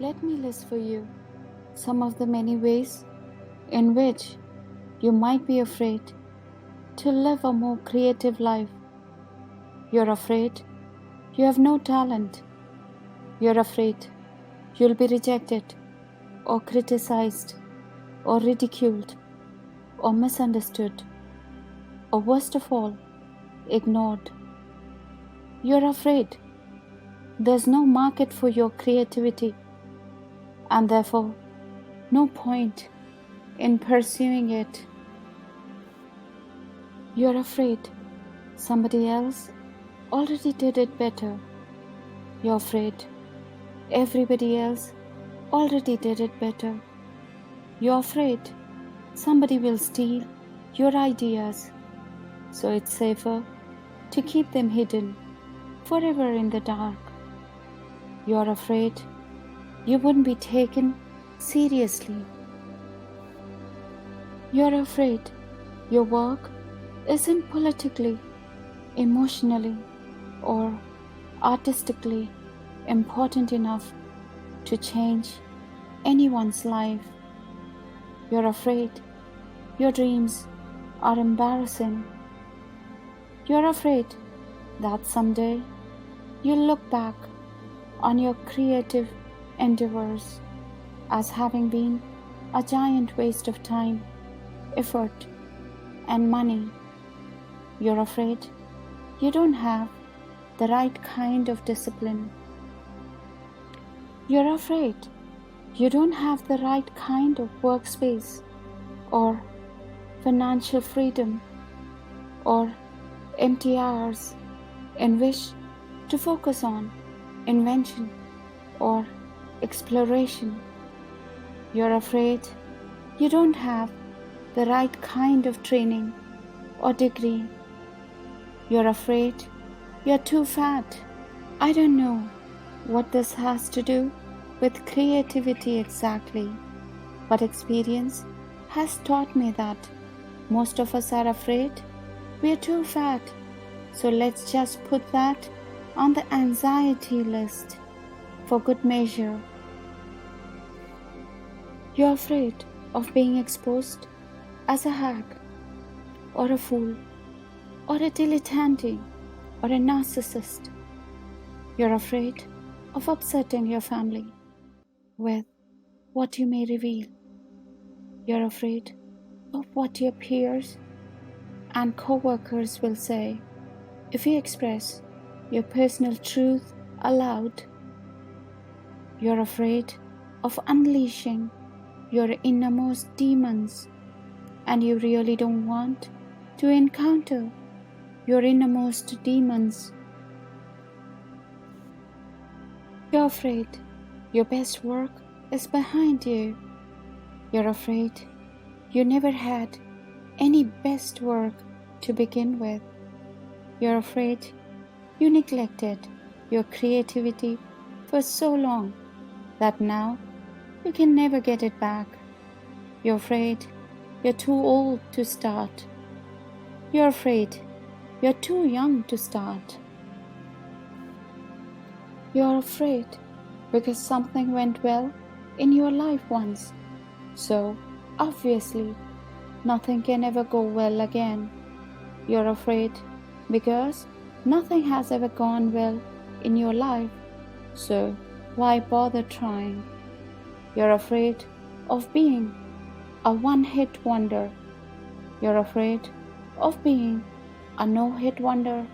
Let me list for you some of the many ways in which you might be afraid to live a more creative life. You're afraid you have no talent. You're afraid you'll be rejected or criticized or ridiculed or misunderstood or worst of all, ignored. You're afraid there's no market for your creativity and therefore no point in pursuing it. You're afraid somebody else already did it better. You're afraid everybody else already did it better. You're afraid somebody will steal your ideas, so it's safer to keep them hidden forever in the dark. You're afraid you wouldn't be taken seriously. You're afraid your work isn't politically, emotionally, or artistically important enough to change anyone's life. You're afraid your dreams are embarrassing. You're afraid that someday you'll look back on your creative endeavors as having been a giant waste of time, effort, and money. You're afraid you don't have the right kind of discipline. You're afraid you don't have the right kind of workspace or financial freedom or empty hours in which to focus on invention or exploration. You're afraid you don't have the right kind of training or degree. You're afraid you're too fat. I don't know what this has to do with creativity exactly, but experience has taught me that most of us are afraid we're too fat. So let's just put that on the anxiety list for good measure. You're afraid of being exposed as a hack or a fool or a dilettante or a narcissist. You're afraid of upsetting your family with what you may reveal. You're afraid of what your peers and co-workers will say if you express your personal truth aloud. You're afraid of unleashing your innermost demons, and you really don't want to encounter your innermost demons. You're afraid your best work is behind you. You're afraid you never had any best work to begin with. You're afraid you neglected your creativity for so long that now you can never get it back. You're afraid you're too old to start. You're afraid you're too young to start. You're afraid because something went well in your life once, so obviously nothing can ever go well again. You're afraid because nothing has ever gone well in your life, so why bother trying? You're afraid of being a one-hit wonder. You're afraid of being a no-hit wonder